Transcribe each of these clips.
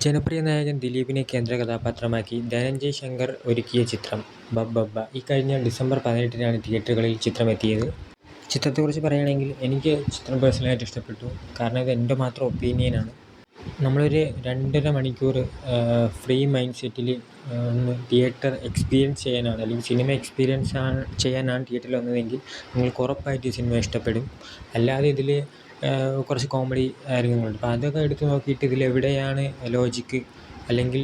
ജനപ്രിയ നായകൻ ദിലീപിനെ കേന്ദ്ര കഥാപാത്രമാക്കി ധനഞ്ജയ് ശങ്കർ ഒരുക്കിയ ചിത്രം ബബ്ബബ്ബ ഇക്കഴിഞ്ഞ ഡിസംബർ 18-നാണ് തിയേറ്ററുകളിൽ ചിത്രമെത്തിയത്. ചിത്രത്തെക്കുറിച്ച് പറയുകയാണെങ്കിൽ എനിക്ക് ചിത്രം പേഴ്സണലായിട്ട് ഇഷ്ടപ്പെട്ടു. കാരണം ഇത് എൻ്റെ മാത്രം ഒപ്പീനിയനാണ്. നമ്മളൊരു 2.5 മണിക്കൂർ ഫ്രീ മൈൻഡ് സെറ്റിൽ ഒന്ന് തിയേറ്റർ എക്സ്പീരിയൻസ് ചെയ്യാനാണ്, അല്ലെങ്കിൽ സിനിമ എക്സ്പീരിയൻസ് ചെയ്യാനാണ് തിയേറ്ററിൽ വന്നതെങ്കിൽ നിങ്ങൾക്ക് ഉറപ്പായിട്ട് ഈ സിനിമ ഇഷ്ടപ്പെടും. അല്ലാതെ ഇതിൽ കുറച്ച് കോമഡി കാര്യങ്ങളുണ്ട്. അപ്പോൾ അതൊക്കെ എടുത്ത് നോക്കിയിട്ട് ഇതിലെവിടെയാണ് ലോജിക്ക്, അല്ലെങ്കിൽ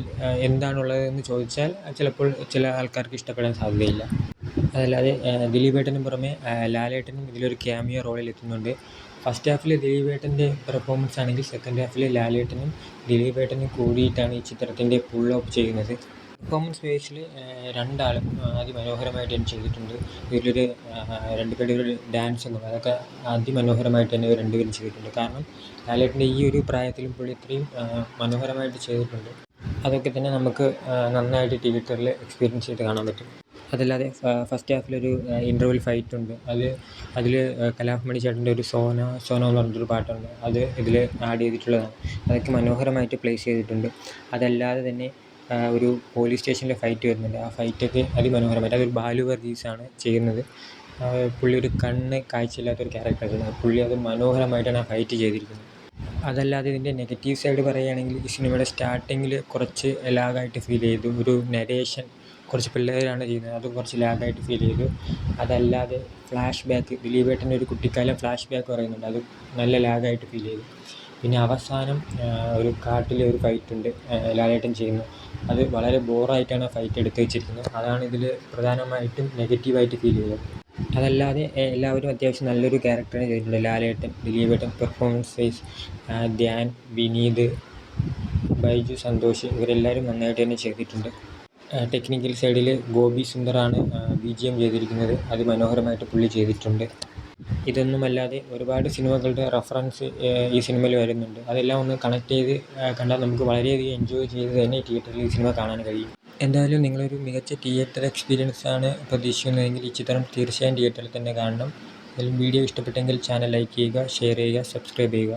എന്താണുള്ളതെന്ന് ചോദിച്ചാൽ ചിലപ്പോൾ ചില ആൾക്കാർക്ക് ഇഷ്ടപ്പെടാൻ സാധ്യതയില്ല. അതല്ലാതെ ദിലീപേട്ടന് പുറമെ ലാലേട്ടനും ഇതിലൊരു ക്യാമിയോ റോളിൽ എത്തുന്നുണ്ട്. ഫസ്റ്റ് ഹാഫിൽ ദിലീപേട്ടൻ്റെ പെർഫോമൻസ് ആണെങ്കിൽ സെക്കൻഡ് ഹാഫിൽ ലാലേട്ടനും ദിലീപേട്ടനും കൂടിയിട്ടാണ് ഈ ചിത്രത്തിൻ്റെ പുൾ ഓഫ് ചെയ്യുന്നത്. പെർഫോമൻസ് ബേസിൽ രണ്ടാളും അതിമനോഹരമായിട്ട് തന്നെ ചെയ്തിട്ടുണ്ട്. ഇതിലൊരു രണ്ടുപേരുടെ ഒരു ഡാൻസും അതൊക്കെ അതിമനോഹരമായിട്ട് തന്നെ രണ്ടുപേരും ചെയ്തിട്ടുണ്ട്. കാരണം ലാലേട്ടൻ്റെ ഈ ഒരു പ്രായത്തിലും പുള്ളി ഇത്രയും മനോഹരമായിട്ട് ചെയ്തിട്ടുണ്ട്. അതൊക്കെ തന്നെ നമുക്ക് നന്നായിട്ട് തിയേറ്ററിൽ എക്സ്പീരിയൻസ് ചെയ്ത് കാണാൻ പറ്റും. അതല്ലാതെ ഫസ്റ്റ് ഹാഫിലൊരു ഇൻ്റർവെൽ ഫൈറ്റ് ഉണ്ട്. അതിൽ കലാഭമണി ചേട്ടൻ്റെ ഒരു സോന എന്ന് പറഞ്ഞിട്ടൊരു പാട്ടുണ്ട്. അത് ഇതിൽ ആഡ് ചെയ്തിട്ടുള്ളതാണ്. അതൊക്കെ മനോഹരമായിട്ട് പ്ലേസ് ചെയ്തിട്ടുണ്ട്. അതല്ലാതെ തന്നെ ഒരു പോലീസ് സ്റ്റേഷനിലെ ഫൈറ്റ് വരുന്നുണ്ട്. ആ ഫൈറ്റൊക്കെ അതിമനോഹരമായിട്ട്, അതൊരു ബാലു വർഗീസാണ് ചെയ്യുന്നത്. പുള്ളി ഒരു കണ്ണ് കാഴ്ചയില്ലാത്തൊരു ക്യാരക്ടറാണ്. പുള്ളി അത് മനോഹരമായിട്ടാണ് ആ ഫൈറ്റ് ചെയ്തിരിക്കുന്നത്. അതല്ലാതെ ഇതിൻ്റെ നെഗറ്റീവ് സൈഡ് പറയുകയാണെങ്കിൽ ഈ സിനിമയുടെ സ്റ്റാർട്ടിങ്ങിൽ കുറച്ച് ലാഗായിട്ട് ഫീൽ ചെയ്തു. ഒരു നരേഷൻ കുറച്ച് പിള്ളേരാണ് ചെയ്യുന്നത്, അത് കുറച്ച് ലാഗായിട്ട് ഫീൽ ചെയ്തു. അതല്ലാതെ ഫ്ലാഷ് ബാക്ക്, ദിലീപേട്ടൻ്റെ ഒരു കുട്ടിക്കാലം ഫ്ലാഷ് ബാക്ക് പറയുന്നുണ്ട്, അത് നല്ല ലാഗായിട്ട് ഫീൽ ചെയ്തു. പിന്നെ അവസാനം ഒരു കാട്ടിലെ ഒരു ഫൈറ്റ് ഉണ്ട് ലാലേട്ടൻ ചെയ്യുന്നത്. അത് വളരെ ബോറായിട്ടാണ് ആ ഫൈറ്റ് എടുത്ത് വെച്ചിരിക്കുന്നത്. അതാണ് ഇതിൽ പ്രധാനമായിട്ടും നെഗറ്റീവായിട്ട് ഫീൽ ചെയ്തത്. അതല്ലാതെ എല്ലാവരും അത്യാവശ്യം നല്ലൊരു ക്യാരക്ടറിനെ ചെയ്തിട്ടുണ്ട്. ലാലേട്ടൻ, ദിലീപേട്ടൻ, പെർഫോമൻസ് വൈസ് ധ്യാൻ, വിനീത്, ബൈജു സന്തോഷ്, ഇവരെല്ലാവരും നന്നായിട്ട് തന്നെ ചെയ്തിട്ടുണ്ട്. ടെക്നിക്കൽ സൈഡിൽ ഗോപി സുന്ദറാണ് BGM ചെയ്തിരിക്കുന്നത്. അത് മനോഹരമായിട്ട് പുള്ളി ചെയ്തിട്ടുണ്ട്. ഇതൊന്നുമല്ലാതെ ഒരുപാട് സിനിമകളുടെ റെഫറൻസ് ഈ സിനിമയിൽ വരുന്നുണ്ട്. അതെല്ലാം ഒന്ന് കണക്ട് ചെയ്ത് കണ്ടാൽ നമുക്ക് വളരെയധികം എൻജോയ് ചെയ്ത് തന്നെ തിയേറ്ററിൽ ഈ സിനിമ കാണാൻ കഴിയും. എന്തായാലും നിങ്ങളൊരു മികച്ച തിയേറ്റർ എക്സ്പീരിയൻസ് ആണ് പ്രതീക്ഷിക്കുന്നതെങ്കിൽ ഈ ചിത്രം തീർച്ചയായും തിയേറ്ററിൽ തന്നെ കാണണം. വീഡിയോ ഇഷ്ടപ്പെട്ടെങ്കിൽ ചാനൽ ലൈക്ക് ചെയ്യുക, ഷെയർ ചെയ്യുക, സബ്സ്ക്രൈബ് ചെയ്യുക.